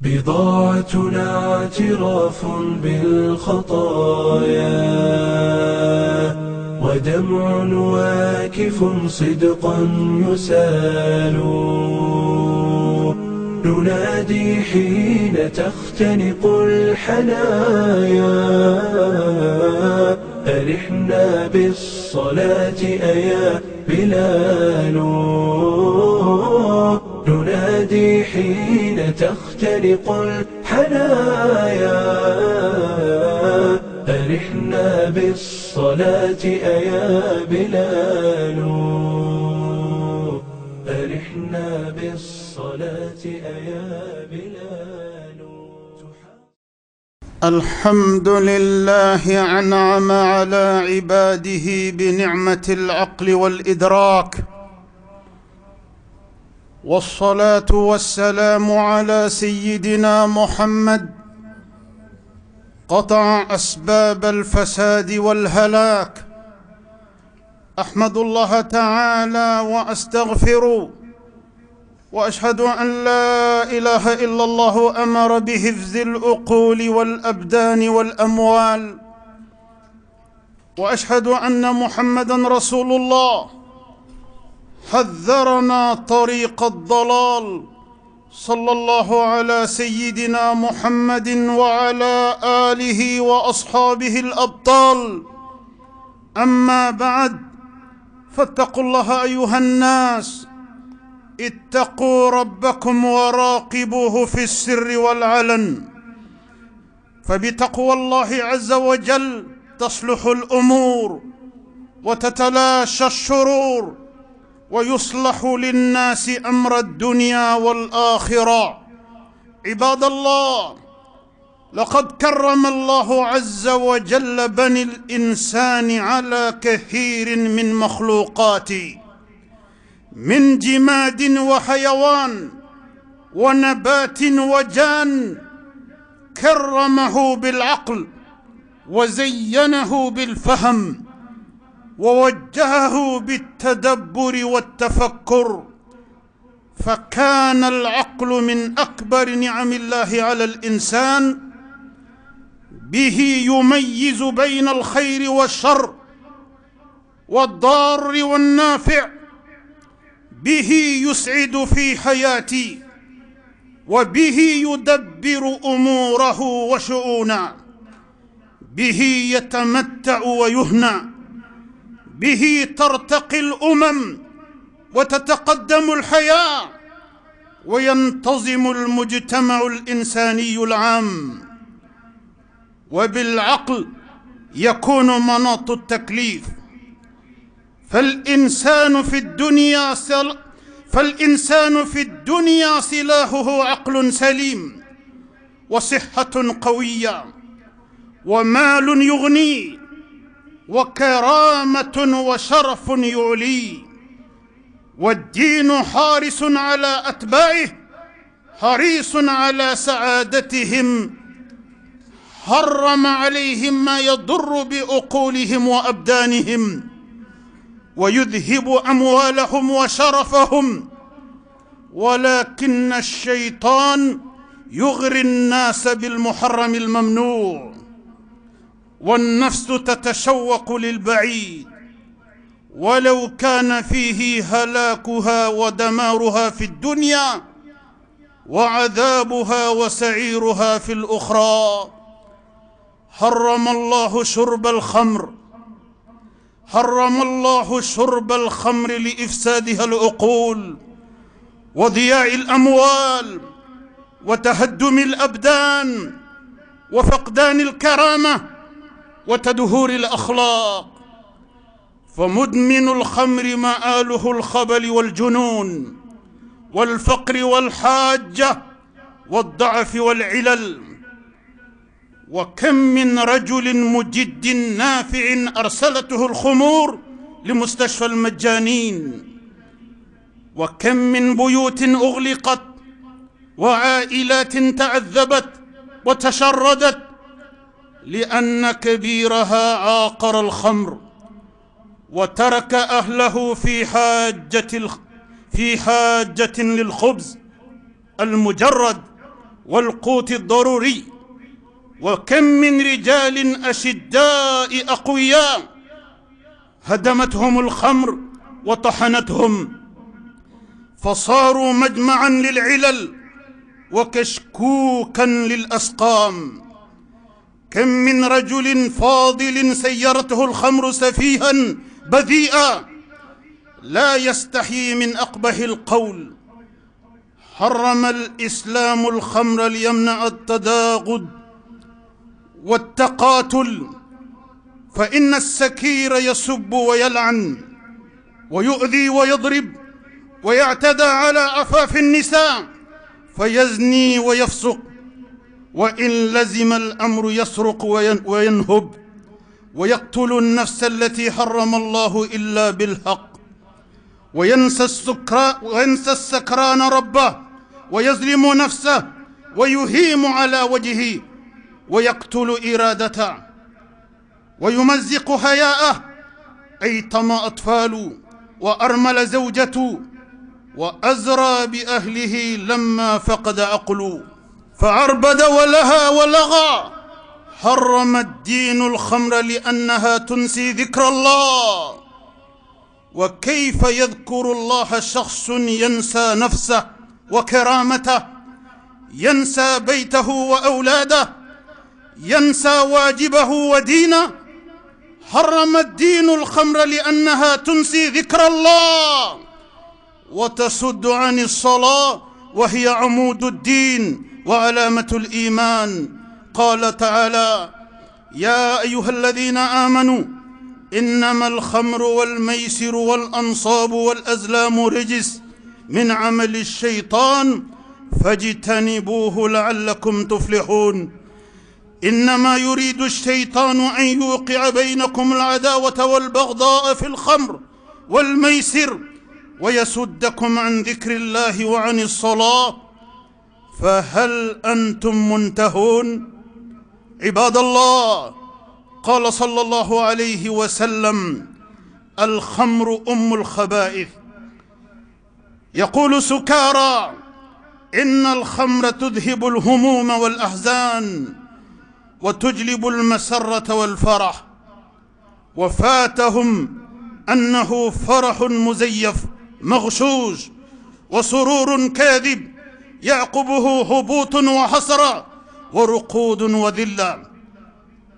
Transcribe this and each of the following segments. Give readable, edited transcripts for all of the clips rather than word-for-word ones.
بضاعتنا اعتراف بالخطايا ودمع واكف صدقا يسال. ننادي حين تختنق الحنايا أرحنا بالصلاة أيا بلال. ننادي حين تختنق الحنايا أرحنا بالصلاة أيا بلال. أرحنا بالصلاة أيا بلال. الحمد لله أنعم على عباده بنعمة العقل والإدراك، والصلاة والسلام على سيدنا محمد قطع أسباب الفساد والهلاك. أحمد الله تعالى وأستغفر وأشهد أن لا إله إلا الله أمر بحفظ العقول والأبدان والأموال، وأشهد أن محمدًا رسول الله حذرنا طريق الضلال. صلى الله على سيدنا محمد وعلى آله وأصحابه الأبطال. أما بعد، فاتقوا الله أيها الناس، اتقوا ربكم وراقبوه في السر والعلن، فبتقوى الله عز وجل تصلح الأمور وتتلاشى الشرور ويصلح للناس أمر الدنيا والآخرة. عباد الله، لقد كرم الله عز وجل بني الإنسان على كثير من مخلوقاته، من جماد وحيوان ونبات وجان. كرمه بالعقل وزينه بالفهم ووجهه بالتدبر والتفكر، فكان العقل من أكبر نعم الله على الإنسان. به يميز بين الخير والشر والضار والنافع، به يسعد في حياته، وبه يدبر أموره وشؤونه، به يتمتع ويهنى، به ترتقي الأمم وتتقدم الحياة وينتظم المجتمع الإنساني العام. وبالعقل يكون مناط التكليف. فالإنسان في الدنيا سلاحه عقل سليم وصحة قوية ومال يغني وكرامة وشرف يعلي، والدين حارس على أتباعه حريص على سعادتهم، حرم عليهم ما يضر بعقولهم وأبدانهم ويذهب أموالهم وشرفهم، ولكن الشيطان يغري الناس بالمحرم الممنوع، والنفس تتشوق للبعيد ولو كان فيه هلاكها ودمارها في الدنيا وعذابها وسعيرها في الأخرى. حرم الله شرب الخمر لإفسادها العقول وضياع الأموال وتهدم الأبدان وفقدان الكرامة وتدهور الأخلاق. فمدمن الخمر مآله الخبل والجنون والفقر والحاجة والضعف والعلل. وكم من رجل مجد نافع أرسلته الخمور لمستشفى المجانين، وكم من بيوت أغلقت وعائلات تعذبت وتشردت لأن كبيرها عاقر الخمر وترك أهله في حاجة للخبز المجرد والقوت الضروري. وكم من رجال أشداء أقوياء هدمتهم الخمر وطحنتهم، فصاروا مجمعا للعلل وكشكوكا للأسقام. كم من رجل فاضل سيرته الخمر سفيها بذيئا لا يستحيي من أقبح القول. حرم الإسلام الخمر ليمنع التداغد والتقاتل، فإن السكير يسب ويلعن ويؤذي ويضرب ويعتدى على عفاف النساء فيزني ويفسق، وإن لزم الأمر يسرق وينهب ويقتل النفس التي حرم الله إلا بالحق، وينسى السكران ربه ويظلم نفسه ويهيم على وجهه ويقتل إرادته ويمزق حياءه، أيتم أطفال وأرمل زوجته وأزرى بأهله لما فقد عقله، فعربد ولها ولغى. حرم الدين الخمر لأنها تنسي ذكر الله. وكيف يذكر الله شخص ينسى نفسه وكرامته، ينسى بيته وأولاده، ينسى واجبه ودينه؟ حرم الدين الخمر لأنها تنسي ذكر الله وتصد عن الصلاة، وهي عمود الدين وعلامة الإيمان. قال تعالى: يا أيها الذين آمنوا إنما الخمر والميسر والأنصاب والأزلام رجس من عمل الشيطان فاجتنبوه لعلكم تفلحون. إنما يريد الشيطان أن يوقع بينكم العداوة والبغضاء في الخمر والميسر ويصدكم عن ذكر الله وعن الصلاة، فهل أنتم منتهون؟ عباد الله، قال صلى الله عليه وسلم: الخمر أم الخبائث. يقول سكارى: إن الخمر تذهب الهموم والأحزان وتجلب المسرة والفرح. وفاتهم أنه فرح مزيف مغشوش وسرور كاذب يعقبه هبوط وحسرة ورقود وذلة.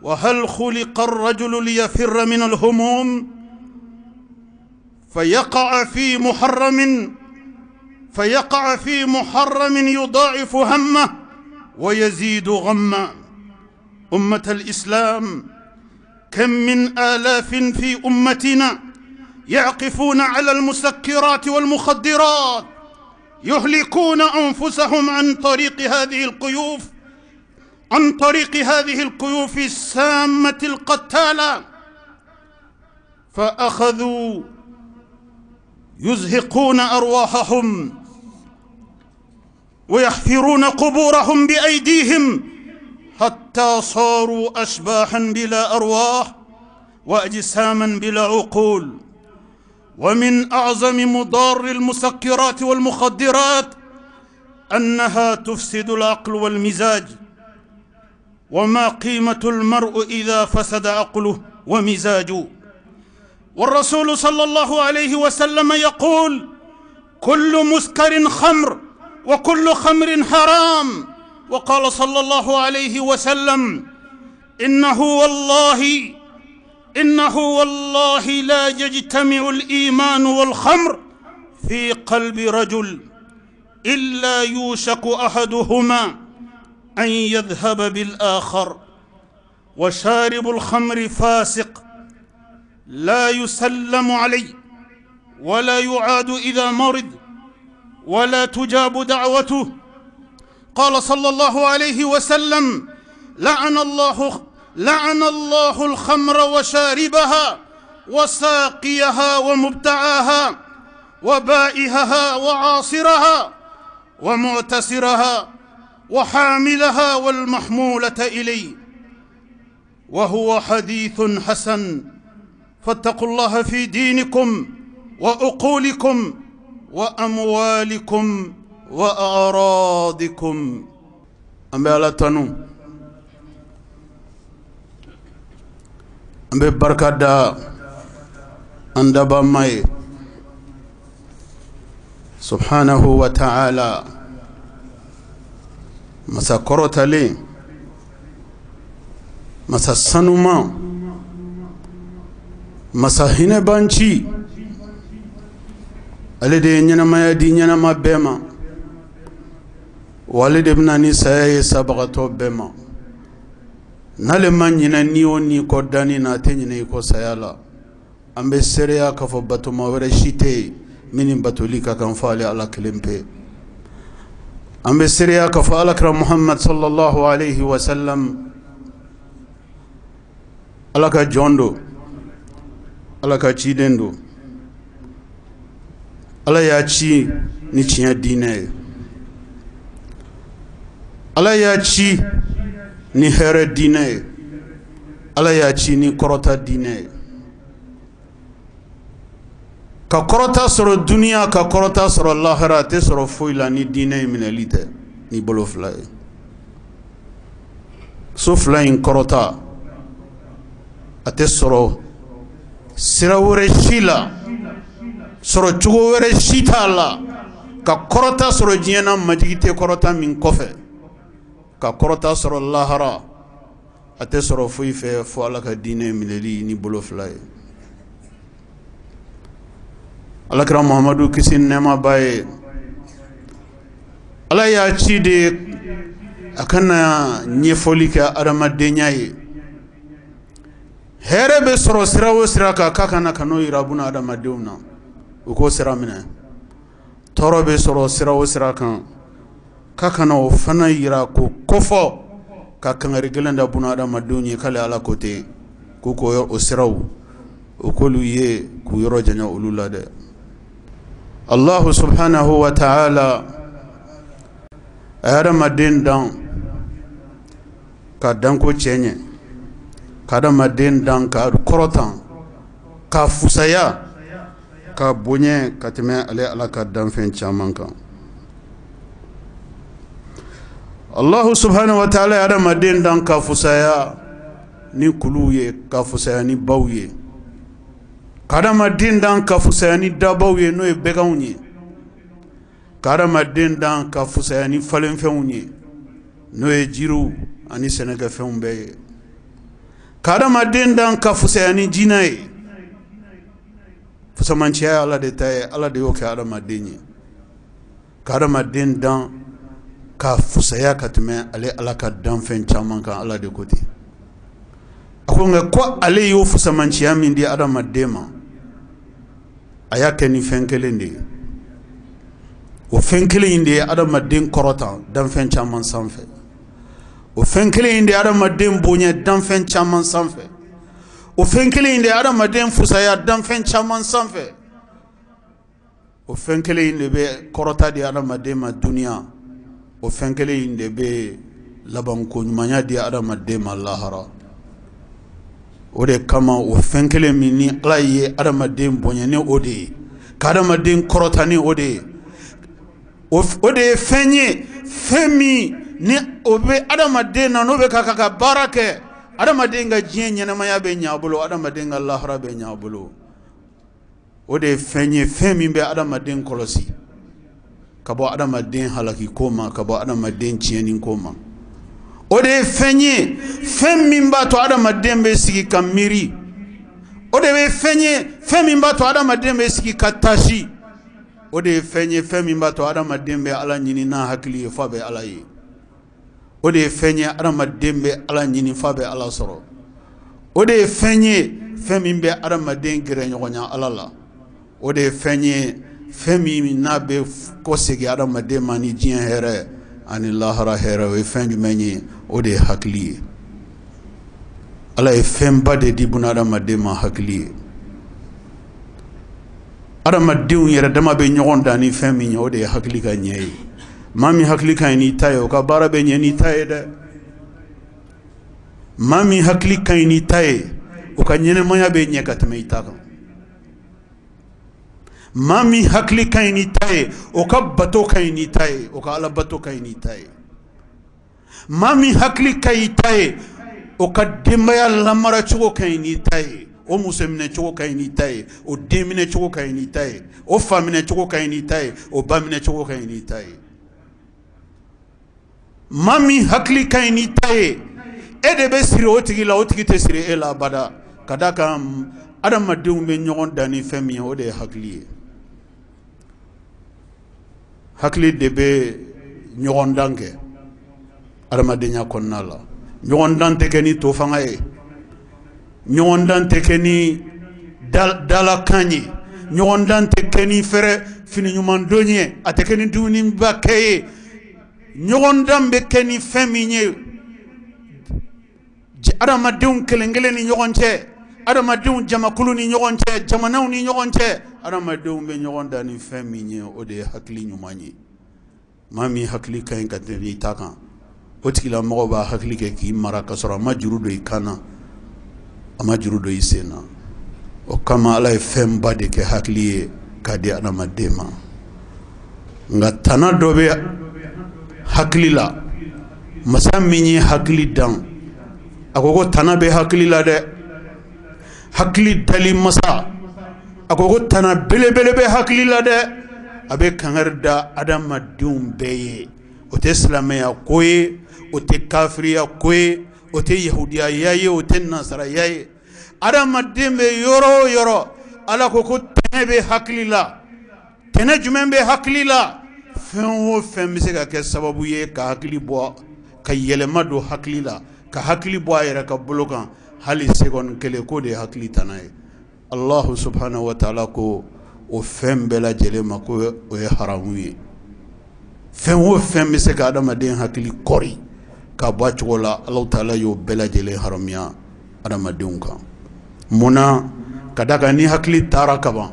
وهل خلق الرجل ليفر من الهموم فيقع في محرم يضاعف همه ويزيد غمه؟ أمة الإسلام، كم من آلاف في أمتنا يعقفون على المسكرات والمخدرات، يهلكون أنفسهم عن طريق هذه القيوف السامة القتالة، فأخذوا يزهقون أرواحهم ويحفرون قبورهم بأيديهم حتى صاروا أشباحا بلا أرواح وأجساما بلا عقول. ومن أعظم مضار المسكرات والمخدرات أنها تفسد العقل والمزاج. وما قيمة المرء إذا فسد عقله ومزاجه؟ والرسول صلى الله عليه وسلم يقول: كل مسكر خمر وكل خمر حرام. وقال صلى الله عليه وسلم: إنه والله لا يجتمع الإيمان والخمر في قلب رجل إلا يوشك أحدهما أن يذهب بالآخر. وشارب الخمر فاسق لا يسلم عليه ولا يعاد إذا مرض ولا تجاب دعوته. قال صلى الله عليه وسلم: لعن الله الخمر وشاربها وساقيها ومبتعاها وبائها وعاصرها ومعتسرها وحاملها والمحمولة إليه. وهو حديث حسن. فاتقوا الله في دينكم وعقولكم وأموالكم وأعراضكم. an bɛ Ala tanu, an bɛ barika da an dabama ye subhanahu wa ta'ala, masa kɔrɔtalen, masa sanuman, masa hinɛbanci. Ale de ye ɲɛnamaya di ɲɛnama bɛɛ ma, wa ale de bɛna ni saya ye sabagatɔ bɛɛ ma. N'ale ma ɲinɛ ni o ni kɔ danni na, a tɛ ɲinɛ i kɔ saya la. An bɛ seereya k'a fɔ batoma wɛrɛ si tɛ yen min ni batoli ka kan fɔ ale Ala kelen pe. An bɛ seereya k'a fɔ Alakira Muhammad sallallahu alayhi wa sallam Ala ka jɔn don, Ala ka ciden don. Ala y'a ci ni tiɲɛ diinɛ ye, Ala y'a ci ni hɛrɛ diinɛ ye, Ala y'a ci ni kɔrɔta diinɛ ye. Ka kɔrɔta sɔrɔ duniya, ka kɔrɔta sɔrɔ lahara, a tɛ sɔrɔ foyi la ni diinɛ in minɛli tɛ, ni bolo fila ye. So fila in kɔrɔta a tɛ sɔrɔ sira wɛrɛ si la, sɔrɔ cogo wɛrɛ si t'a la. Ka kɔrɔta sɔrɔ diɲɛ na, majigi tɛ kɔrɔta min kɔfɛ. Ka kɔrɔta sɔrɔ lahara a tɛ sɔrɔ foyi fɛ fo Ala ka diinɛ minɛli ni bolo fila ye. Alakira Muhammadu kisi nɛɛma ba ye, Ala y'a ci de a kana ɲɛfɔli kɛ adamadenya ye. Hɛrɛ bɛ sɔrɔ sira o sira kan, k'a kana n'o yira buna adamadenw na, u k'o sira minɛ. Tɔɔrɔ bɛ sɔrɔ sira o sira kan, k'a kana o fana yira ko kofɔ, ka kangari gɛlɛn da buna adamadenw ye k'ale Ala ko tɛ, k'u ko o siraw u k'olu ye k'u yɔrɔ janya olu la dɛ. Allahu subhanahu wa ta'ala a ye adamaden dan ka danko cɛ ɲɛ, ka adamaden dan ka kɔrɔtan, ka fusaya, ka bonya ka tɛmɛ ale Ala ka danfɛn caman kan. Allahu subhanahu wa ta'ala ye adamaden dan ka fusaya ni kuluw ye, ka fusaya ni baw ye. Ka adamaden dan ka fusaya ni dabaw ye, n'o ye bɛganw ye. Ka adamaden dan ka fusaya ni falenfɛnw ye, n'o ye jiriw ani sɛnɛkɛfɛnw bɛɛ ye. Ka adamaden dan ka fusaya ni jinɛ ye. Fusamanciya ye Ala de ta ye, Ala de y'o kɛ adamaden ye. Ka adamaden dan ka fusaya ka tɛmɛ ale Ala ka danfɛn caman kan, Ala de ko ten. A ko nka ko ale y'o fusamanciya min di adamaden ma, a y'a kɛ ni fɛn kelen de ye. O fɛn kelen in de ye adamaden kɔrɔtan danfɛn caman sanfɛ. O fɛn kelen in de ye adamaden bonya danfɛn caman sanfɛ. O fɛn kelen in de ye adamaden fusaya danfɛn caman sanfɛ. O fɛn kelen in de bɛ kɔrɔta di adamaden ma duniya. O fɛn kelen in de bɛ labanko ɲumanya di adamaden ma lahara. O de kama o fɛn kelen min ni Ala ye adamaden bonya ni o de ye, ka adamaden kɔrɔta ni o de ye. O de ye fɛn ye, fɛn min ni o bɛ adamaden na, n'o bɛ ka baara kɛ, adamaden ka diɲɛ ɲɛnamaya bɛ ɲɛ a bolo, adamaden ka lahara bɛ ɲɛ a bolo. O de ye fɛn ye, fɛn min bɛ adamaden kɔlɔsi ka bɔ adamaden halaki ko ma, ka bɔ adamaden tiɲɛni ko ma. O de ye fɛn ye, fɛn min b'a to adamaden bɛ sigi ka miiri. O de ye fɛn ye, fɛn min b'a to adamaden bɛ sigi ka tasi. O de ye fɛn ye, fɛn min b'a to adamaden bɛ Ala ɲini n'a hakili ye f'a bɛ Ala ye. O de ye fɛn ye, adamaden bɛ Ala ɲini f'a bɛ Ala sɔrɔ. O de ye fɛn ye, fɛn min bɛ adamaden gɛrɛ ɲɔgɔnya Ala la. O de ye fɛn ye, fɛn min n'a bɛ kɔsegin adamaden ma ni diɲɛ hɛrɛ ani lahara hɛrɛ. O ye fɛn jumɛn ye? O de ye hakili ye. Ala ye fɛnba de di buna adamaden ma, hakili ye. Adamadenw yɛrɛ dama bɛ ɲɔgɔn dan ni fɛn min ye, o de ye hakili ka ɲɛ ye. Maa min hakili ka ɲi n'i ta ye, o ka baara bɛ ɲɛ n'i ta ye dɛ. Maa min hakili ka ɲi n'i ta ye, o ka ɲɛnɛmaya bɛ ɲɛ ka tɛmɛ i ta kan. Maa min hakili ka ɲi n'i ta ye, o ka bato ka ɲi n'i ta ye, o ka Ala bato ka ɲi n'i ta ye. mami hakli kayitaye o ka denbaya lamara cogo kaɲi n'i ta ye o muso minɛ cogo kaɲi n'i ta ye o den minɛ cogo kaɲi n'i ta ye o fa minɛ cogo kaɲi n'i ta ye o ba minɛ cogo kaɲi n'i ta ye maa min hakili kaɲi n'i ta ye e de bɛ siri o tigi la o tigi tɛ siri e la abada ka d'a kan adamadenw bɛ ɲɔgɔn dan ni fɛn min ye o de ye hakili ye hakili de bɛ ɲɔgɔn dan kɛ adamadenya kɔnɔna la ɲɔgɔn dan tɛ kɛ ni to fanga ye ɲɔgɔn dan tɛ kɛ ni dalakan ye ɲɔgɔn dan tɛ kɛ ni fɛrɛ fini ɲuman don ye a tɛ kɛ ni dumuniba kɛ ye ɲɔgɔn dan bɛ kɛ ni fɛn min ye adamadenw kelen kelen ni ɲɔgɔn cɛ adamadenw jamakulu ni ɲɔgɔn cɛ jamanaw ni ɲɔgɔn cɛ adamadenw bɛ ɲɔgɔn dan ni fɛn min ye o de ye hakili ɲuman ye maa min hakili ka ɲi ka tɛmɛ i ta kan o tigilamɔgɔ b'a hakili kɛ k'i mara ka sɔrɔ a ma juru don i kan na a ma juru don i sen na o kama ala ye fɛnba de kɛ hakili ye k'a di adamaden ma nka tana dɔ bɛ hakili la masa min ye hakili dan a ko tana bɛ hakili la dɛ hakili dali masa a ko tana belebele bɛ hakili la dɛ a bɛ kangari da adamadenw bɛɛ ye o tɛ silamɛya ko ye o tɛ kafiriya ko ye o tɛ yahudiyaya ye o tɛ nasaraya ye adamaden bɛ yɔrɔ o yɔrɔ ala ko tɛnɛ bɛ hakili la tɛnɛ jumɛn bɛ hakili la fɛn o fɛn bɛ se ka kɛ sababu ye ka hakili bɔ ka yɛlɛma don hakili la ka hakili bɔ a yɛrɛ ka bolo kan hali seconde kelen ko de ye hakili tana ye Allahu subhanahu wa ta'ala ko o fɛn bɛɛ lajɛlen ma ko o ye haramu ye fɛn o fɛn bɛ se ka adamaden hakili kɔri ka bɔ a cogo la Allahu ta'ala y'o bɛɛ lajɛlen haramuya adamadenw kan munna ka d'a kan ni hakili taara kaban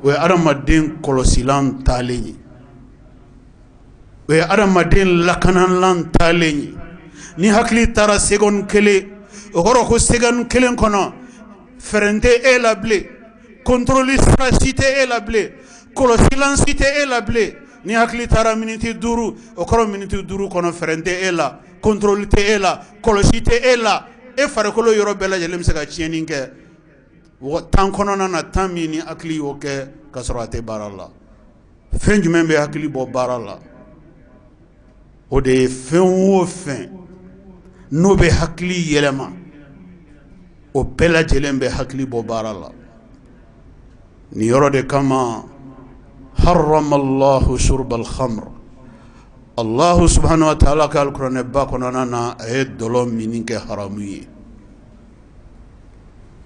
o ye adamaden kɔlɔsilan taalen ye o ye adamaden lakanalan taalen ye ni hakili taara seconde kelen o kɔrɔ ko seconde kelen kɔnɔ fɛrɛn tɛ e la bilen contrôle sira si tɛ e la bilen kɔlɔsilan si tɛ e la bilen ni hakili taara miniti 5 o kɔrɔ miniti 5 kɔnɔ fɛrɛn tɛ e la contrôle tɛ e la kɔlɔsi tɛ e la e farikolo yɔrɔ bɛɛ lajɛlen bɛ se ka tiɲɛni kɛ tan kɔnɔna na tan min ni hakili y'o kɛ ka sɔrɔ a tɛ baara la fɛn jumɛn bɛ hakili bɔ baara la o de ye fɛn o fɛn n'o bɛ hakili yɛlɛma o bɛɛ lajɛlen bɛ hakili bɔ baara la ni yɔrɔ de kama harrama Allahu shurbal khamr Allahu subhanahu wa ta'ala ka alkuranɛ ba kɔnɔna na a ye dɔlɔ mini kɛ haramu ye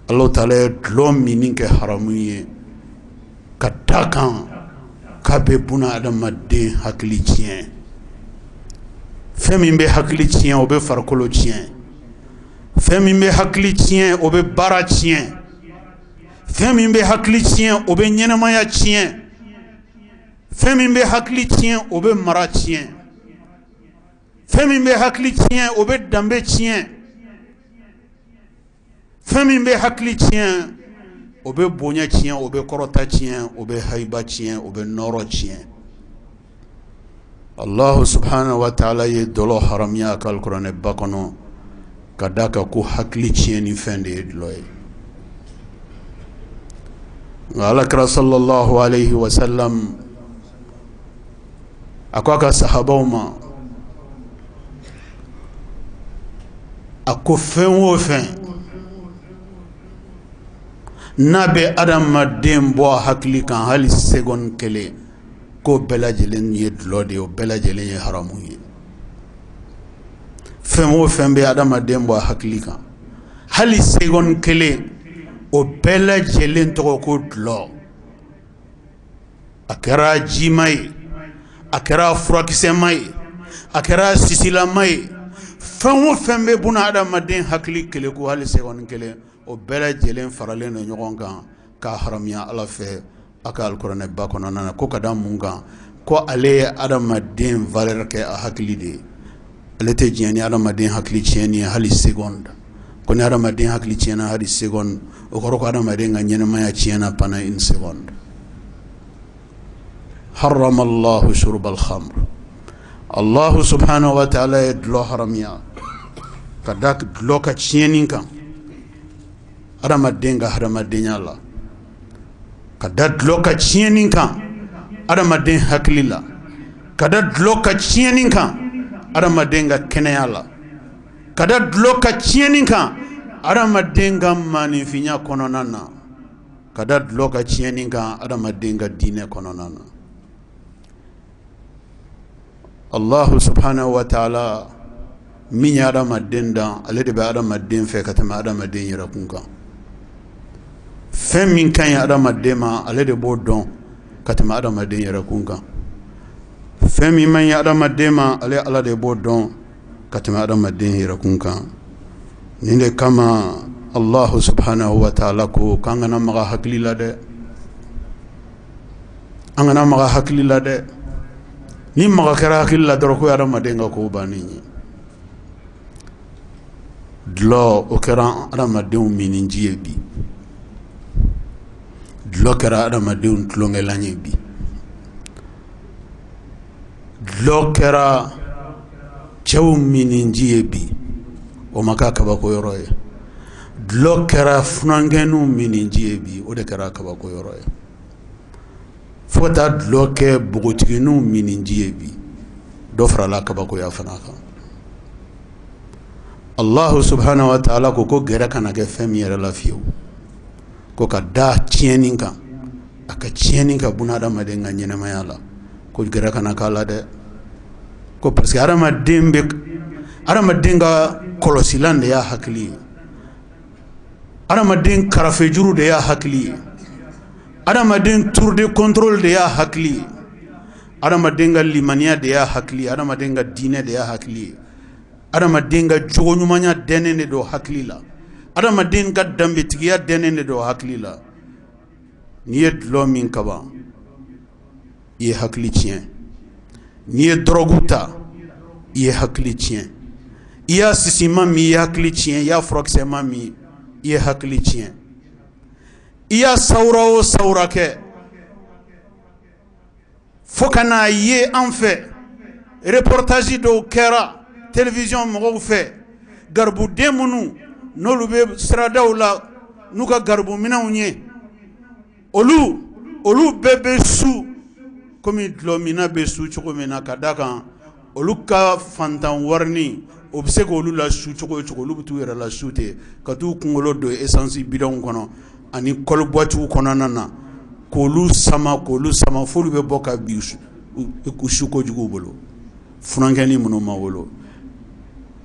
Allahu ta'ala ye dɔlɔ mini kɛ haramu ye ka da kan k'a bɛ buna adamaden hakili tiɲɛ fɛn min bɛ hakili tiɲɛ o bɛ farikolo tiɲɛ fɛn min bɛ hakili tiɲɛ o bɛ baara tiɲɛ fɛn min bɛ hakili tiɲɛ o bɛ ɲɛnamaya tiɲɛ fɛn min bɛ hakili tiɲɛ o bɛ mara tiɲɛ fɛn min bɛ hakili tiɲɛ o bɛ danbe tiɲɛ fɛn min bɛ hakili tiɲɛ o bɛ bonya tiɲɛ o bɛ kɔrɔta tiɲɛ o bɛ haiba tiɲɛ o bɛ nɔrɔ tiɲɛ Allah subhanahu wa ta'ala ye dɔlɔ haramuya a ka alkuranɛ ba kɔnɔ ka d'a kan ko hakili tiɲɛni fɛn de ye dɔlɔ ye nka alakira sallallahu alayhi wa sallam a ko a ka sahabaw ma a ko fɛn o fɛn n'a bɛ adamaden bɔ hakili kan hali seconde kelen ko bɛɛ lajɛlen ye dulɔ de ye o bɛɛ lajɛlen ye haramu ye fɛn o fɛn bɛ adamaden bɔ hakili kan hali seconde kelen o bɛɛ lajɛlen tɔgɔ ko dulɔ a kɛra jima ye a kɛra furakisɛma ye a kɛra sisilama ye fɛn o fɛn bɛ buna adamaden hakili kelen ko hali seconde kelen o bɛɛ lajɛlen faralen don ɲɔgɔn kan k'a haramuya ala fɛ a ka alkuranɛ ba kɔnɔna na ko ka da mun kan ko ale ye adamaden valeur kɛ a hakili de ye ale tɛ diɲɛ ni adamaden hakili tiɲɛni ye hali seconde ko ni adamaden hakili tiɲɛna hali seconde o kɔrɔ ko adamaden ka ɲɛnamaya tiɲɛna pendant une seconde harrama Allahu shurbal khamr Allah subhanahu wa ta'ala ye dulɔ haramiya ka da dulɔ ka tiɲɛni kan adamaden ka hadamadenya la, ka da dulɔ ka tiɲɛni kan adamaden hakili la, ka da dulɔ ka tiɲɛni kan adamaden ka kɛnɛya la, ka da dulɔ ka tiɲɛni kan adamaden ka maanifinya kɔnɔna na, ka da dulɔ ka tiɲɛni kan adamaden ka diinɛ kɔnɔna na. Allah subhanahu wa ta'ala min ye adamaden dan, ale de bɛ adamaden fɛ ka tɛmɛ adamaden yɛrɛ kun kan. Fɛn min ka ɲi adamaden ma ale de b'o dɔn ka tɛmɛ adamaden yɛrɛ kun kan. Fɛn min man ɲi adamaden ma ale Ala de b'o dɔn ka tɛmɛ adamaden yɛrɛ kun kan. Nin de kama Allah subhanahu wa ta'ala ko k'an kana maga hakili la dɛ, an kana maga hakili la dɛ. Ni maga kɛra hakili la dɔrɔn ko adamaden ka ko bannen ye. Dulɔ o kɛra adamadenw miniji ye bi, dulɔ kɛra adamadenw tulonkɛlan ye bi, dulɔ kɛra cɛw miniji ye bi, o ma k'a kabako yɔrɔ ye. Dulɔ kɛra funankɛninw miniji ye bi, o de kɛra kabako yɔrɔ ye. Fo ka taa dulɔ kɛ bogotigininw miniji ye bi, dɔ farala kabakoya fana kan. Allah subhanahu wa ta'ala ko gɛrɛ kana kɛ fɛn min yɛrɛ la fiyewu, ko ka da tiɲɛni kan, a ka tiɲɛni ka buna adamaden ka ɲɛnɛmaya la, ko gɛrɛ kana k'a la dɛ. Ko parce que adamaden ka kɔlɔsilan de y'a hakili ye, adamaden karafejuru de y'a hakili ye, adamaden tour de contrôle de y'a hakili ye, adamaden ka limaniya de y'a hakili ye, adamaden ka diinɛ de y'a hakili ye, adamaden ka jogo ɲumanya dɛnnen de don hakili la, adamaden ka danbetigiya dɛnnen de don hakili la. N'i ye dulɔ min kaban i ye hakili tiɲɛ, n'i ye dɔrɔgu ta i ye hakili tiɲɛ, i y'a sisima min i ye hakili tiɲɛ, i y'a furakisɛma min i ye hakili tiɲɛ, i y'a sawura o sawura kɛ fo ka n'a ye an fɛ reportage dɔw kɛra télévision mɔgɔw fɛ, garibuden minnu n'olu bɛ siradaw la n'u ka garibuminɛnw ye, olu bɛɛ bɛ su komi dulɔmina bɛ su cogo min na, ka da kan olu ka fantan warini o bɛ se k'olu la su cogo o cogo, olu bɛ t'u yɛrɛ la su ten ka t'u kunkolo don essence bidɔnw kɔnɔ ani kɔlibɔtiw kɔnɔna na k'olu sama f'olu bɛ bɔ ka bin su kojugu bolo, funankɛni minnu ma wolo.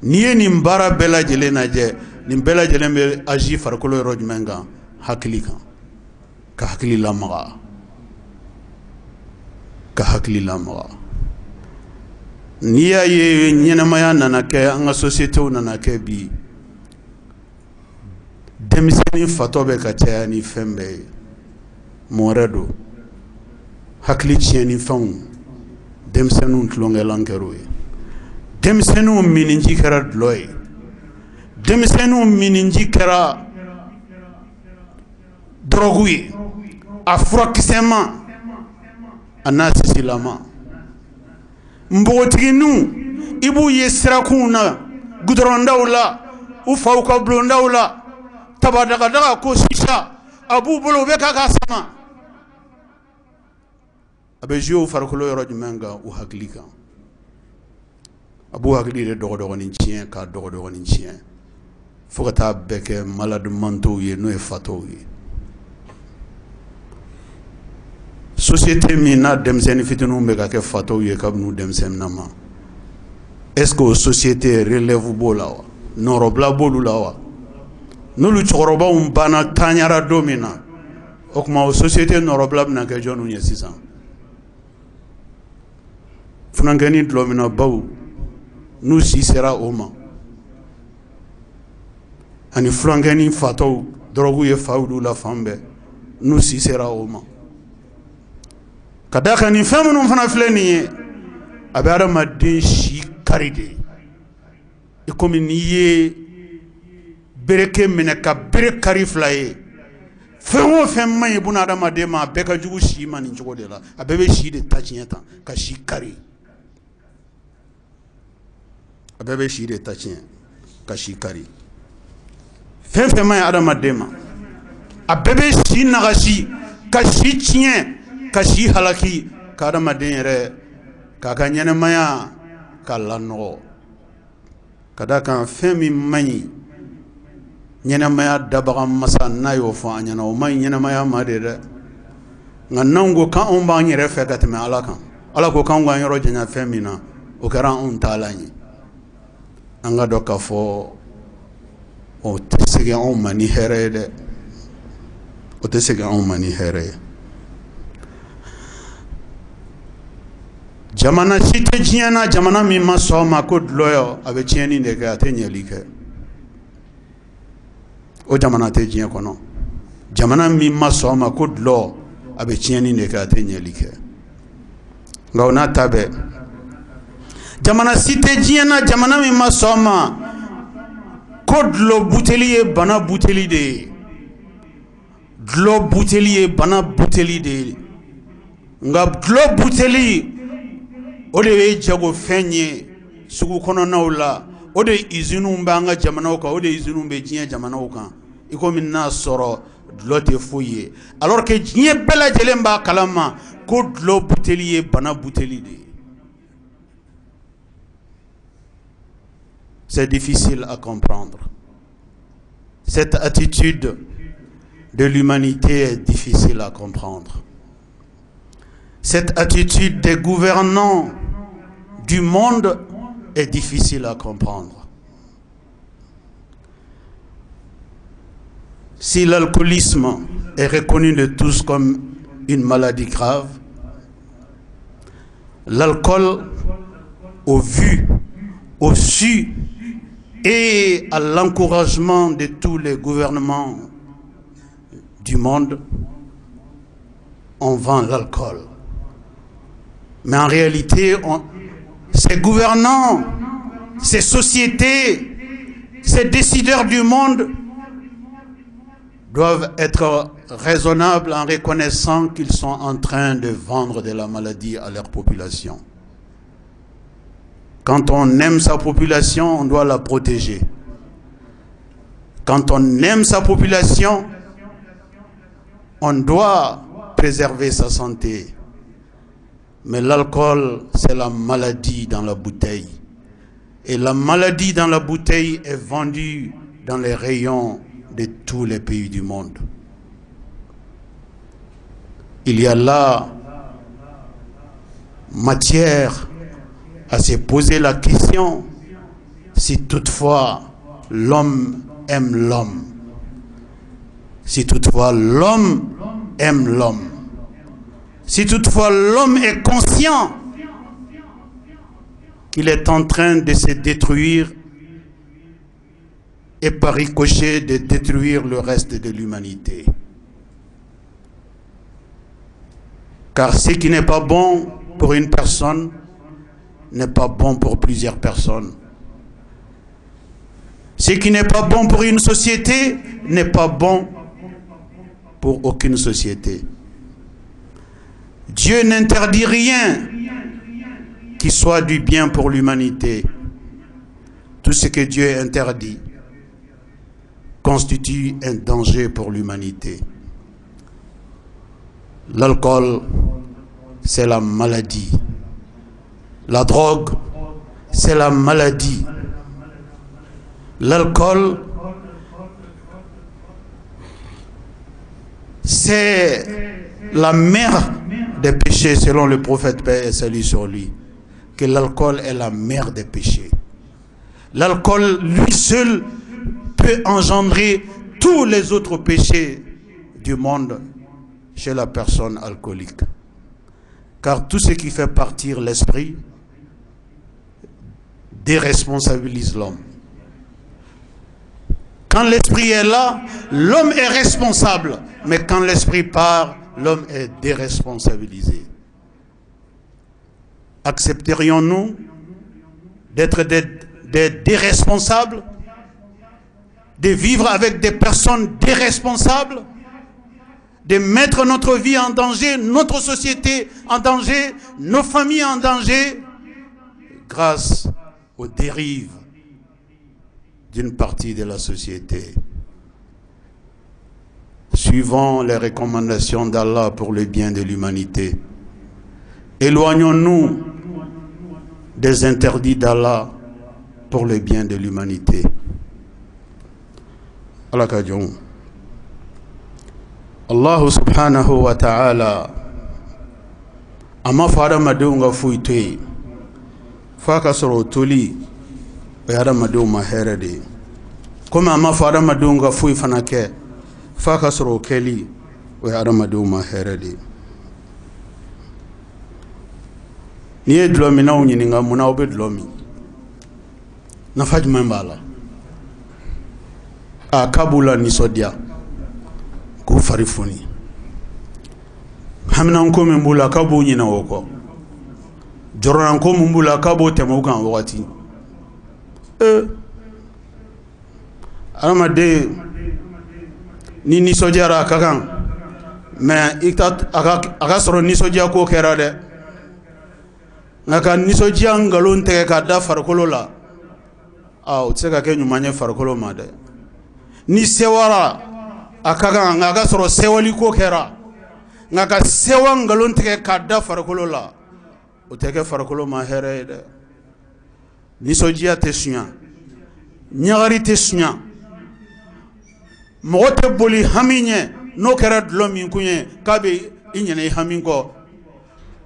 N'i ye nin baara bɛɛ lajɛlen lajɛ, nin bɛɛ lajɛlen bɛ agi farikolo yɔrɔ jumɛn kan? Hakili kan. Ka hakili lamaga, ka hakili lamaga. N'i y'a ye ɲɛnamaya nana kɛ, an ka sociétéw nana kɛ bi, denmisɛnnin fatɔ bɛ ka caya ni fɛn bɛɛ ye, mun wɛrɛ don? Hakili tiɲɛni fɛnw, denmisɛnninw tulonkɛlan kɛr'o ye, denmisɛnninw miniji kɛra dulɔ ye, denmisɛnninw miniji kɛra dɔrɔgu ye, a furakisɛma a n'a sisilama. Npogotigininw i b'u ye sirakunw na, gudɔrɔndaw la, u faw ka bulondaw la, tabadagadaga ko sisa a b'u bolo u bɛ k'a sama. A bɛ jouer u farikolo yɔrɔ jumɛn kan? U hakili kan. A b'u hakili de dɔgɔdɔgɔnin tiɲɛ k'a dɔgɔdɔgɔnin tiɲɛ fo ka taa bɛɛ kɛ malade mentaux ye n'o ye fatɔw ye. Société min n'a denmisɛnnin fitininw bɛ ka kɛ fatɔw ye kabini u denmisɛnninama, est-ce que o société relève b'o la wa? Nɔrɔbila b'olu la wa? N'olu cɛkɔrɔbaw banna taɲara don min na, o tuma o société nɔrɔbila bɛna kɛ jɔnniw ye sisan? Funankɛni dulɔminabaw n'u si sera o ma, ani furankɛni fatɔw dɔrɔgu ye fa y'olu la fan bɛɛ n'u si sera o ma. Ka da kan nin fɛn minnu fana filɛ nin ye, a bɛ adamaden si kari de, i komi n'i ye bereke minɛ ka bere kari fila ye, fɛn o fɛn man ɲi buna adamaden ma a bɛɛ ka jugu si ma nin cogo de la, a bɛɛ bɛ si de ta tiɲɛ tan ka si kari. a bɛɛ bɛ si de ta tiɲɛ ka si kari fɛn fɛn man ɲi adamaden ma a bɛɛ bɛ si nagasi ka si tiɲɛ ka si halaki ka adamaden yɛrɛ k'a ka ɲɛnɛmaya k'a lanɔgɔ ka d'a kan fɛn min man ɲi ɲɛnɛmaya dabaga masa n'a y'o fɔ an ɲɛna o man ɲi ɲɛnɛmaya ma de dɛ nka n'anw ko k'anw b'an yɛrɛ fɛ ka tɛmɛ ala kan ala ko k'anw k'an yɔrɔ janya fɛn min na o kɛra anw taalan ye an ka dɔn k'a fɔ o tɛ segin anw ma ni hɛrɛ ye dɛ o tɛ segin anw ma ni hɛrɛ ye jamana si tɛ diɲɛ na jamana min ma sɔn ma ko dulɔ a bɛ tiɲɛni de kɛ a tɛ ɲɛli kɛ o jamana tɛ diɲɛ kɔnɔ jamana min ma sɔn ma ko dulɔ a bɛ tiɲɛni de kɛ a tɛ ɲɛli kɛ nka o n'a ta bɛɛ jamana si tɛ diɲɛ na jamana min ma sɔn ma ko dulɔ buteli ye bana buteli de ye dulɔ buteli ye bana buteli de ye nka dulɔ buteli o de ye jagofɛn ye sugu kɔnɔnaw la o de usines bɛ an ka jamanaw kan o de usines bɛ diɲɛ jamanaw kan i komi n'a sɔrɔ dulɔ tɛ foyi ye alors que diɲɛ bɛɛ lajɛlen b'a kalama ko dulɔ buteli ye bana buteli de ye c'est difficile à comprendre cette attitude de l'humanité est difficile à comprendre cette attitude des gouvernants du monde est difficile à comprendre. Si l'alcoolisme est reconnu de tous comme une maladie grave, l'alcool, au vu, au su et à l'encouragement de tous les gouvernements du monde, on vend l'alcool. Mais en réalité, ces gouvernants, ces sociétés, ces décideurs du monde doivent être raisonnables en reconnaissant qu'ils sont en train de vendre de la maladie à leur population. Quand on aime sa population, on doit la protéger. Quand on aime sa population, on doit préserver sa santé. Mais l'alcool, c'est la maladie dans la bouteille. Et la maladie dans la bouteille est vendue dans les rayons de tous les pays du monde. Il y a là matière à se poser la question si toutefois l'homme aime l'homme. Si toutefois l'homme aime l'homme. Si toutefois l'homme est conscient qu'il est en train de se détruire et par ricochet de détruire le reste de l'humanité. Car ce qui n'est pas bon pour une personne n'est pas bon pour plusieurs personnes. Ce qui n'est pas bon pour une société n'est pas bon pour aucune société. Dieu n'interdit rien qui soit du bien pour l'humanité. Tout ce que Dieu interdit constitue un danger pour l'humanité. L'alcool, c'est la maladie. La drogue, c'est la maladie. L'alcool, c'est la mère des péchés, selon le prophète, paix et salut sur lui. Que l'alcool est la mère des péchés. L'alcool, lui seul, peut engendrer tous les autres péchés du monde chez la personne alcoolique. Car tout ce qui fait partir l'esprit déresponsabilise l'homme. Quand l'esprit est là, l'homme est responsable. Mais quand l'esprit part, l'homme est déresponsabilisé. Accepterions-nous d'être des déresponsables, de vivre avec des personnes déresponsables, de mettre notre vie en danger, notre société en danger, nos familles en danger, grâce aux dérives d'une partie de la société. Suivons les recommandations d'Allah pour le bien de l'humanité. Éloignons-nous des interdits d'Allah pour le bien de l'humanité. Allah kajong. Allah subhanahu wa ta'ala ama fara madunga fuite faka soro tuli yara maduma herede kuma ama fara madunga fui fanake faka soro keli yara maduma herede niye dlomi na unyininga muna obe dlomi na fajma mbala a kabula ni sodia ku farifuni hamna ko men bula kabo nyina woko jorran ko mun bula kabo temo kan wakati amade ni sojara kakan mais iktat aga soro ni sodia ko kera de ngaka ni sodia ngalon te ka da farkolo la aw tseka ke nyumanye farkolo ma de ni sewara akaga ngaga soro sewali ko kera ngaka sewa ngalon teke kada farakolo la o teke farakolo ma here de ni sojia te sunya nyagari te sunya mogote boli haminye no kera dlomi kunye kabe inyene hamin ko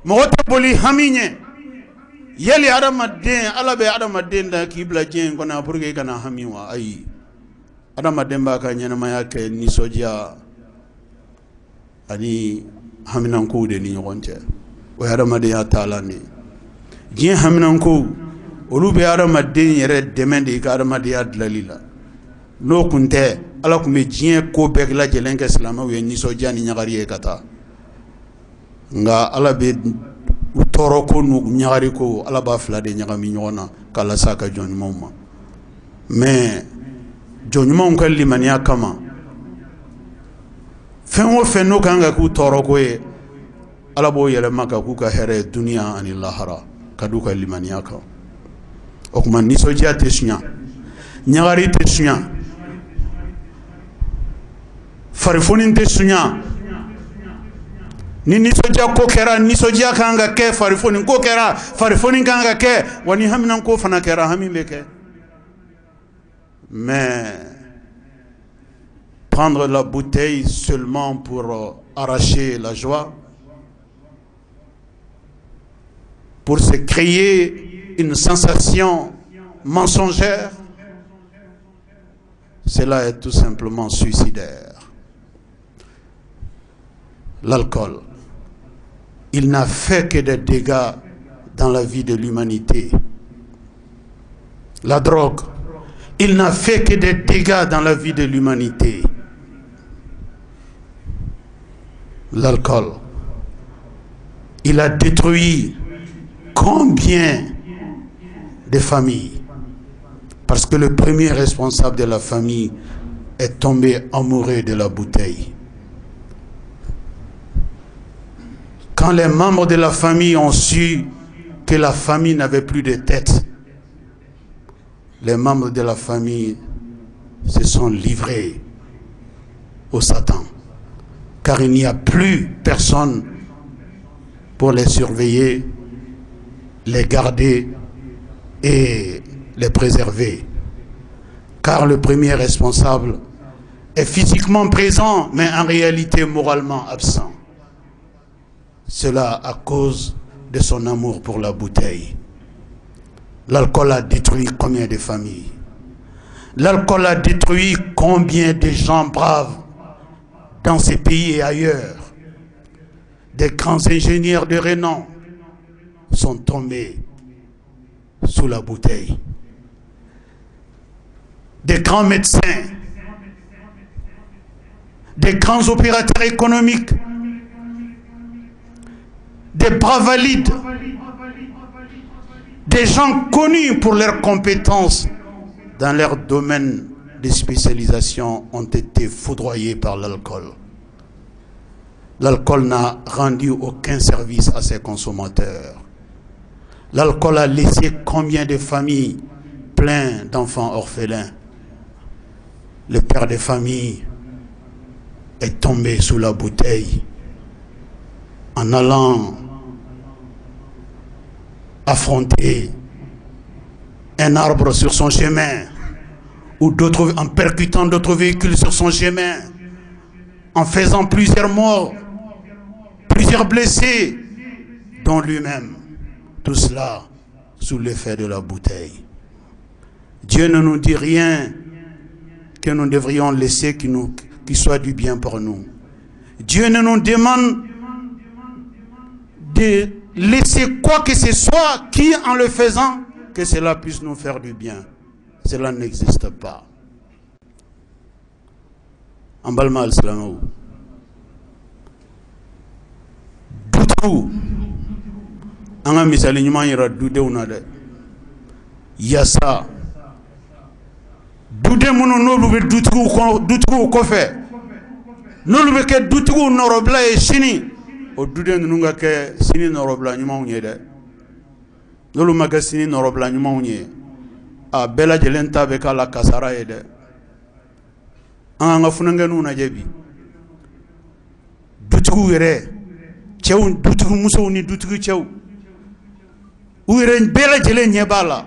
mogote boli haminye yeli adamaden alabe adamaden da kibla jen kona burge kana haminwa ayi adamaden ba ka nyana maya ke ni sojia ani haminan ko de ni ngonte o adamaden ya talani jen haminan ko olu be adamaden yere demande ka adamaden ya dlalila no kunte ala kume jen ko be la jelenke islama we ni sojia ni nyagari e kata nga ala be toro ko nu nyagari ko ala ba fla de nyagami nyona kala saka joni moma mais jonyuma ko limaniya kama fengo fenno kanga ku toro ko e ala bo yele maka ku ka here dunia ani lahara kadu ka limaniya ka o kuma ni soja te sunya nyagari te sunya farifoni te sunya ni soja ko kera ni soja kanga ke farifoni ko kera farifoni kanga ke wani hamnan ko fana kera hamin beke. Mais prendre la bouteille seulement pour arracher la joie, pour se créer une sensation mensongère, cela est tout simplement suicidaire. L'alcool, il n'a fait que des dégâts dans la vie de l'humanité. La drogue, il n'a fait que des dégâts dans la vie de l'humanité. L'alcool, il a détruit combien de familles? Parce que le premier responsable de la famille est tombé amoureux de la bouteille. Quand les membres de la famille ont su que la famille n'avait plus de tête, les membres de la famille se sont livrés au Satan, car il n'y a plus personne pour les surveiller, les garder et les préserver. Car le premier responsable est physiquement présent, mais en réalité moralement absent. Cela à cause de son amour pour la bouteille. L'alcool a détruit combien de familles? L'alcool a détruit combien de gens braves dans ces pays et ailleurs? Des grands ingénieurs de renom sont tombés sous la bouteille. Des grands médecins, des grands opérateurs économiques, des bras valides, des gens connus pour leurs compétences dans leur domaine de spécialisation ont été foudroyés par l'alcool. L'alcool n'a rendu aucun service à ses consommateurs. L'alcool a laissé combien de familles pleines d'enfants orphelins? Le père de famille est tombé sous la bouteille en allant affronter un arbre sur son chemin, ou d'autres, en percutant d'autres véhicules sur son chemin, en faisant plusieurs morts, plusieurs blessés, dont lui-même. Tout cela sous l'effet de la bouteille. Dieu ne nous dit rien que nous devrions laisser qui soit du bien pour nous. Dieu ne nous demande de laisser quoi que ce soit qui, en le faisant, que cela puisse nous faire du bien. Cela n'existe pas. En balma al-Salamou. Doutou. Anga misali nyuma yira dude unade. Yasa. Dude munu nolu be doutou ko fe. Nolu be ke doutou norobla e sini. O dude nunga ke sini norobla nyuma unyede. Nolu maga sini norobla nyuma unye. A bela jelenta be kala kasara yede. Anga funanga nuna jebi. Doutou yere. Chew doutou muso ni doutou chew. Uiren bela jele nyebala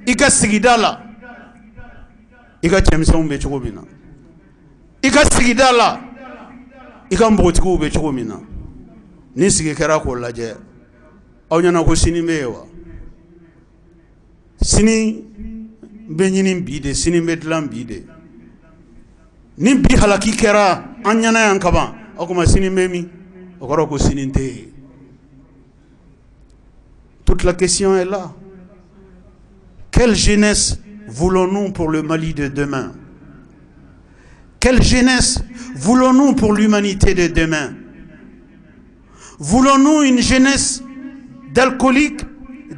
ika sigidala ika chemson be chogomina ika sigidala ika mbotiku be chogomina ni sigi kera ko laje awnyana ko sini mewa sini be nyini bide sini be dlam bide ni bi halaki kera anyana yankaba akoma sini memi okoro ko sini nte. Toute la question est là. Quelle jeunesse voulons-nous pour le Mali de demain? Quelle jeunesse voulons-nous pour l'humanité de demain? Voulons-nous une jeunesse d'alcooliques,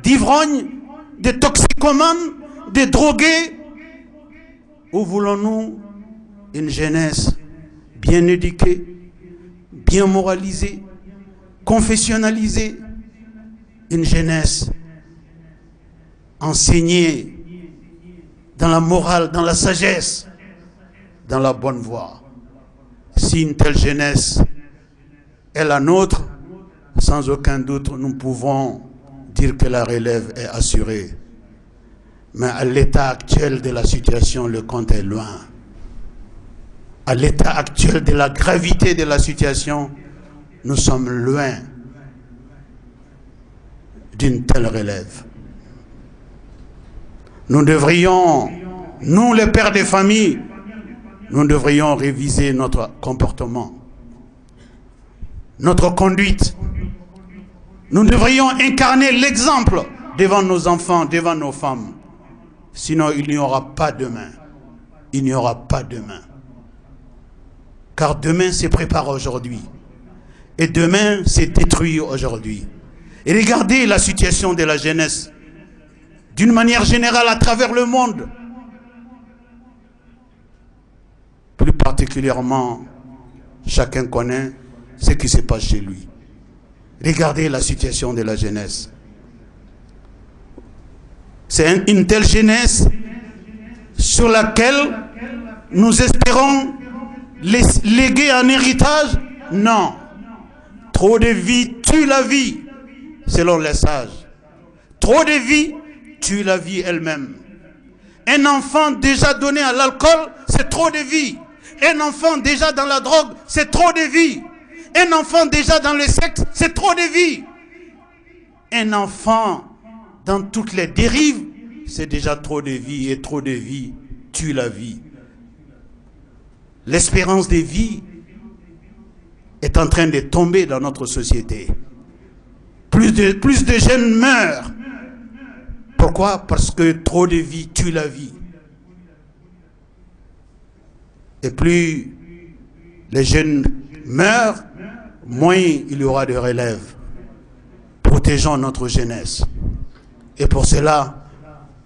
d'ivrognes, de toxicomanes, de drogués? Ou voulons-nous une jeunesse bien éduquée, bien moralisée, confessionnalisée? Une jeunesse enseignée dans la morale, dans la sagesse, dans la bonne voie. Si une telle jeunesse est la nôtre, sans aucun doute, nous pouvons dire que la relève est assurée. Mais à l'état actuel de la situation, le compte est loin. À l'état actuel de la gravité de la situation, nous sommes loin d'une telle relève. Nous devrions, nous les pères de famille, nous devrions réviser notre comportement, notre conduite. Nous devrions incarner l'exemple devant nos enfants, devant nos femmes. Sinon, il n'y aura pas demain. Il n'y aura pas demain. Car demain se prépare aujourd'hui. Et demain s'est détruit aujourd'hui. Et regardez la situation de la jeunesse d'une manière générale à travers le monde. Plus particulièrement, chacun connaît ce qui se passe chez lui. Regardez la situation de la jeunesse. C'est une telle jeunesse sur laquelle nous espérons léguer un héritage? Non. Trop de vie tue la vie. Selon les sages, trop de vie tue la vie elle-même. Un enfant déjà donné à l'alcool, c'est trop de vie. Un enfant déjà dans la drogue, c'est trop de vie. Un enfant déjà dans le sexe, c'est trop de vie. Un enfant dans toutes les dérives, c'est déjà trop de vie. Et trop de vie tue la vie. L'espérance de vie est en train de tomber dans notre société. Plus de jeunes meurent. Pourquoi? Parce que trop de vie tue la vie. Et plus les jeunes meurent, moins il y aura de relève. Protégeons notre jeunesse. Et pour cela,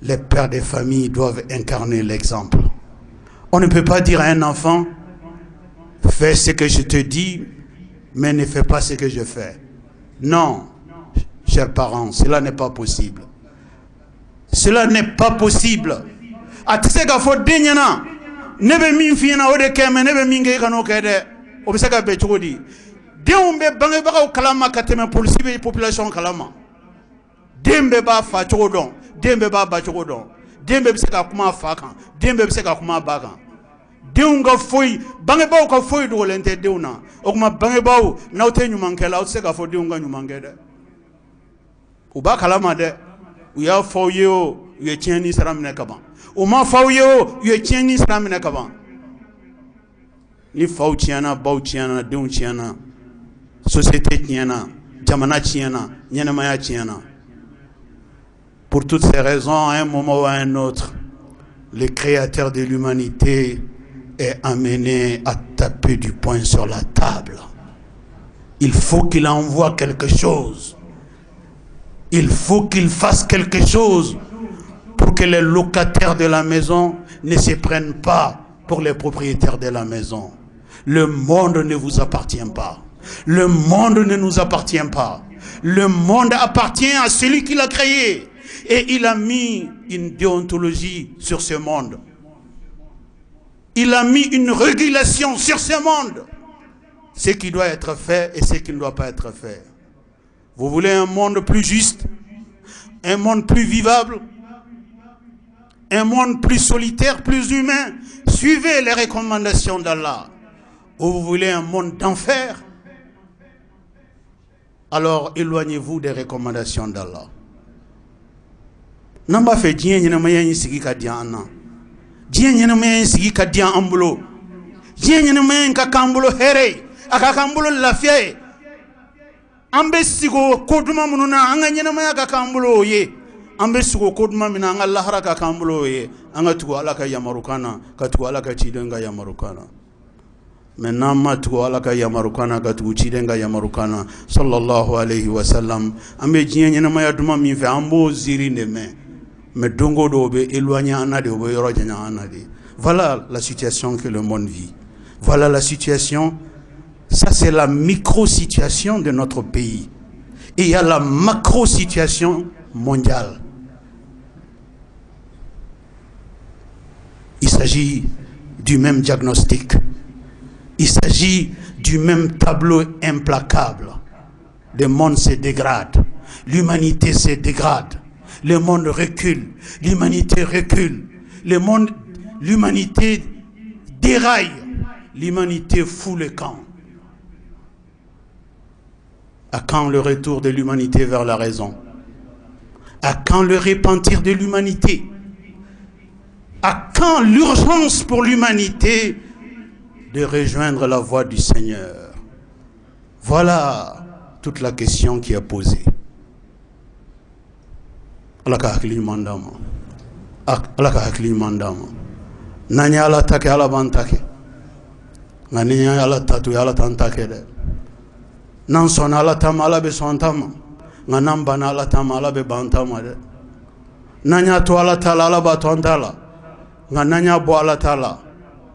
les pères de famille doivent incarner l'exemple. On ne peut pas dire à un enfant, fais ce que je te dis, mais ne fais pas ce que je fais. Non. chers parents, cela n'est pas possible. Cela n'est pas possible. Atiseka fo denyana nebe min fina ode keme nebe min ge kano kede obisaka be chogodi dembe bange baka kalama kateme police be population kalama dembe ba fa chogodon dembe ba ba chogodon dembe bisaka kuma fa kan dembe bisaka kuma ba kan deunga foi bange ba ko foi do lente deuna okuma bange ba na ote nyumankela otseka fo deunga nyumangede uba kalama de uya fo yo ye tieni saramne kaban o ma faw yo ye tieni saramne kaban ni faw tiana baw tiana deun tiana société tiana jamana tiana nyenamaya tiana. Pour toutes ces raisons, à un moment ou à un autre, le créateur de l'humanité est amené à taper du poing sur la table. Il faut qu'il envoie quelque chose. Il faut qu'il fasse quelque chose pour que les locataires de la maison ne se prennent pas pour les propriétaires de la maison. Le monde ne vous appartient pas. Le monde ne nous appartient pas. Le monde appartient à celui qui l'a créé. Et il a mis une déontologie sur ce monde. Il a mis une régulation sur ce monde. Ce qui doit être fait et ce qui ne doit pas être fait. Vous voulez un monde plus juste, un monde plus vivable, un monde plus solitaire, plus humain. Suivez les recommandations d'Allah. Ou vous voulez un monde d'enfer, alors éloignez-vous des recommandations d'Allah. Namba fe dien nyina mayen sigi ka dia ana dien nyina mayen sigi ka dia ambulo dien nyina mayen ka kambulo here aka kambulo lafie ambe sigo koduma mununa anga nyina mayen ka kambulo ye ambe sigo koduma mina anga lahara ka kambulo ye anga tugo alaka yamarukana ka tugo alaka chidenga yamarukana maintenant ma tugo alaka yamarukana ka tugo chidenga yamarukana sallallahu alayhi wa sallam ambe dien nyina mayen duma mi fe ambo ziri ne me. Mais dongo dobe éloigné anade obo yorojanya anade. Voilà la situation que le monde vit. Voilà la situation. Ça c'est la micro-situation de notre pays. Et il y a la macro-situation mondiale. Il s'agit du même diagnostic. Il s'agit du même tableau implacable. Le monde se dégrade. L'humanité se dégrade. Le monde recule, l'humanité recule, l'humanité déraille, l'humanité fout le camp. À quand le retour de l'humanité vers la raison? À quand le repentir de l'humanité? À quand l'urgence pour l'humanité de rejoindre la voie du Seigneur? Voilà toute la question qui est posée. Allah ka hakili mandama Allah ka hakili mandama nanya ala take ala bantake ngani ala tatu ala tantake de nan son ala tam ala be sontama nganam bana ala tam ala be bantama de nanya to ala tala ala ba tontala ngananya bo ala tala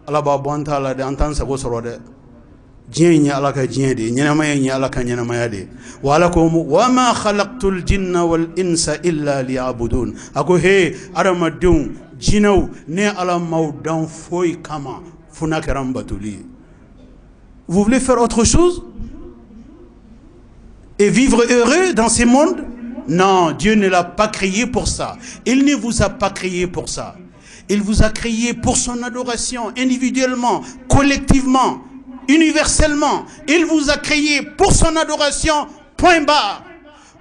ala ba bontala de antan sa go soro de jien ala ka jien de nyenama yen ala ka nyenama ya de wala ko wa ma khalaqtul jinna wal insa illa liya'budun ako he arama dun jinaw ne ala maudan foi kama funakaram batuli. Vous voulez faire autre chose et vivre heureux dans ce monde? Non, Dieu ne l'a pas créé pour ça. Il ne vous a pas créé pour ça. Il vous a créé pour son adoration, individuellement, collectivement, universellement. Il vous a créé pour son adoration, point barre.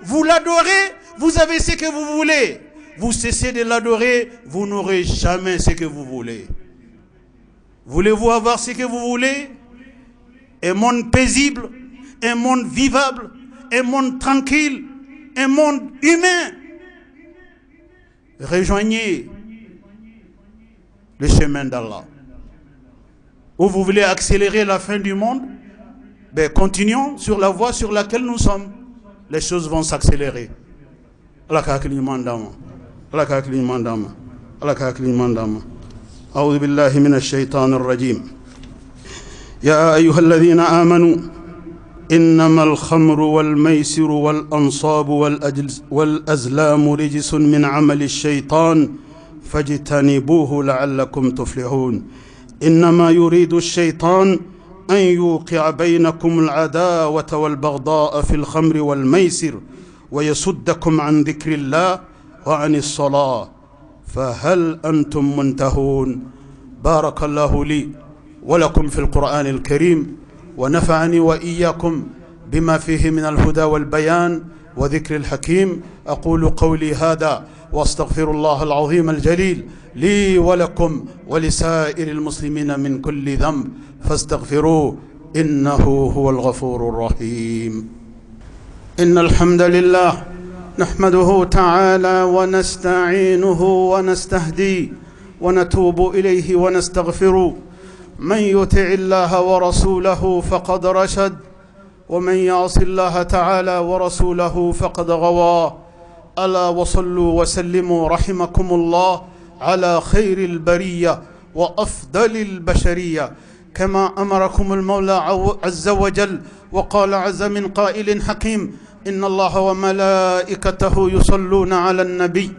Vous l'adorez, vous avez ce que vous voulez. Vous cessez de l'adorer, vous n'aurez jamais ce que vous voulez. Voulez-vous avoir ce que vous voulez? Un monde paisible, un monde vivable, un monde tranquille, un monde humain. Rejoignez le chemin d'Allah. Ou vous voulez accélérer la fin du monde? Ben, continuons sur la voie sur laquelle nous sommes. Les choses vont s'accélérer. Allah ka hakili mandama. Allah ka hakili mandama. Allah ka hakili mandama. A'udhu billahi minash shaitanir rajim. Ya ayyuhalladhina amanu إنما الخمر والميسر والأنصاب والأزلام رجس من عمل الشيطان فاجتنبوه لعلكم تفلحون. إنما يريد الشيطان أن يوقع بينكم العداوة والبغضاء في الخمر والميسر ويصدكم عن ذكر الله وعن الصلاة فهل أنتم منتهون؟ بارك الله لي ولكم في القرآن الكريم، ونفعني وإياكم بما فيه من الهدى والبيان وذكر الحكيم. أقول قولي هذا واستغفر الله العظيم الجليل لي ولكم ولسائر المسلمين من كل ذنب فاستغفروه إنه هو الغفور الرحيم. إن الحمد لله نحمده تعالى ونستعينه ونستهديه ونتوب إليه ونستغفره. من يطع الله ورسوله فقد رشد، ومن يعص الله تعالى ورسوله فقد غوى. ألا وصلوا وسلموا رحمكم الله على خير البرية وأفضل البشرية، كما أمركم المولى عز وجل وقال عز من قائل حكيم: إن الله وملائكته يصلون على النبي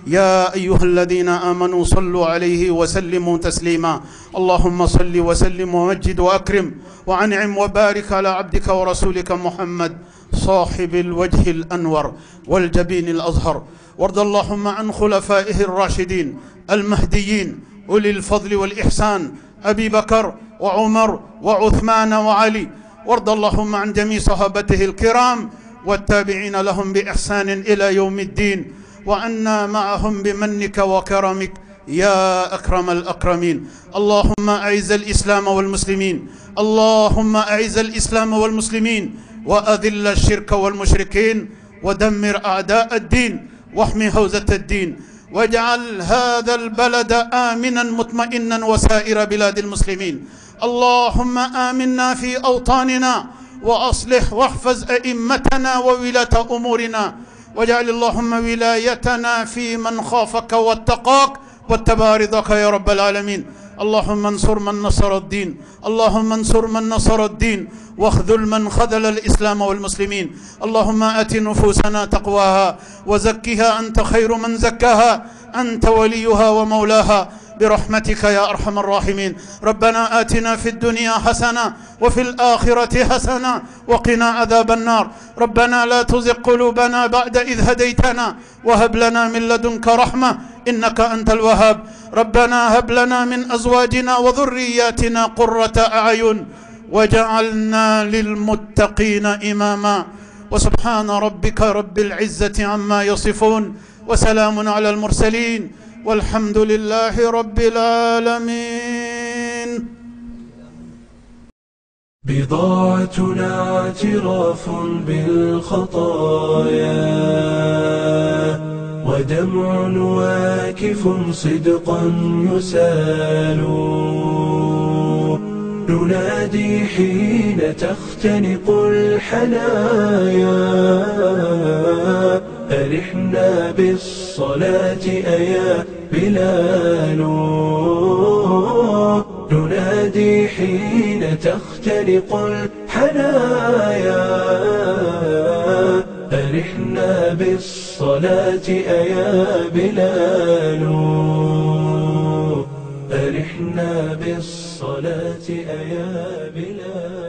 يا أيها الذين آمنوا صلوا عليه وسلموا تسليما. اللهم صل وسلم ومجد وأكرم وأنعم وبارك على عبدك ورسولك محمد صاحب الوجه الأنور والجبين الأزهر. وارض اللهم عن خلفائه الراشدين المهديين أولي الفضل والإحسان، أبي بكر وعمر وعثمان وعلي. وارض اللهم عن جميع صحابته الكرام والتابعين لهم بإحسان إلى يوم الدين، وعنا معهم بمنك وكرمك يا أكرم الأكرمين. اللهم أعز الإسلام والمسلمين، اللهم أعز الإسلام والمسلمين وأذل الشرك والمشركين ودمر أعداء الدين واحمي حوزة الدين، واجعل هذا البلد آمنا مطمئنا وسائر بلاد المسلمين. اللهم آمنا في أوطاننا وأصلح واحفظ أئمتنا وولاة أمورنا، واجعل اللهم ولايتنا في من خافك واتقاك واتبع رضاك يا رب العالمين. اللهم انصر من نصر الدين، اللهم انصر من نصر الدين واخذل من خذل الإسلام والمسلمين. اللهم آت نفوسنا تقواها وزكها أنت خير من زكاها، أنت وليها ومولاها برحمتك يا أرحم الراحمين. ربنا آتنا في الدنيا حسنة وفي الآخرة حسنة وقنا عذاب النار. ربنا لا تزغ قلوبنا بعد إذ هديتنا وهب لنا من لدنك رحمة إنك أنت الوهاب. ربنا هب لنا من أزواجنا وذرياتنا قرة أعين وجعلنا للمتقين إماما. وسبحان ربك رب العزة عما يصفون وسلام على المرسلين والحمد لله رب العالمين. بضاعتنا اعتراف بالخطايا ودمع واكف صدقا يسال، ننادي حين تختنق الحنايا أرحنا بالصلاة أيا بلال، ننادي حين تختنق الحنايا أرحنا بالصلاة أيا بلال، أرحنا بالصلاة أيا بلال.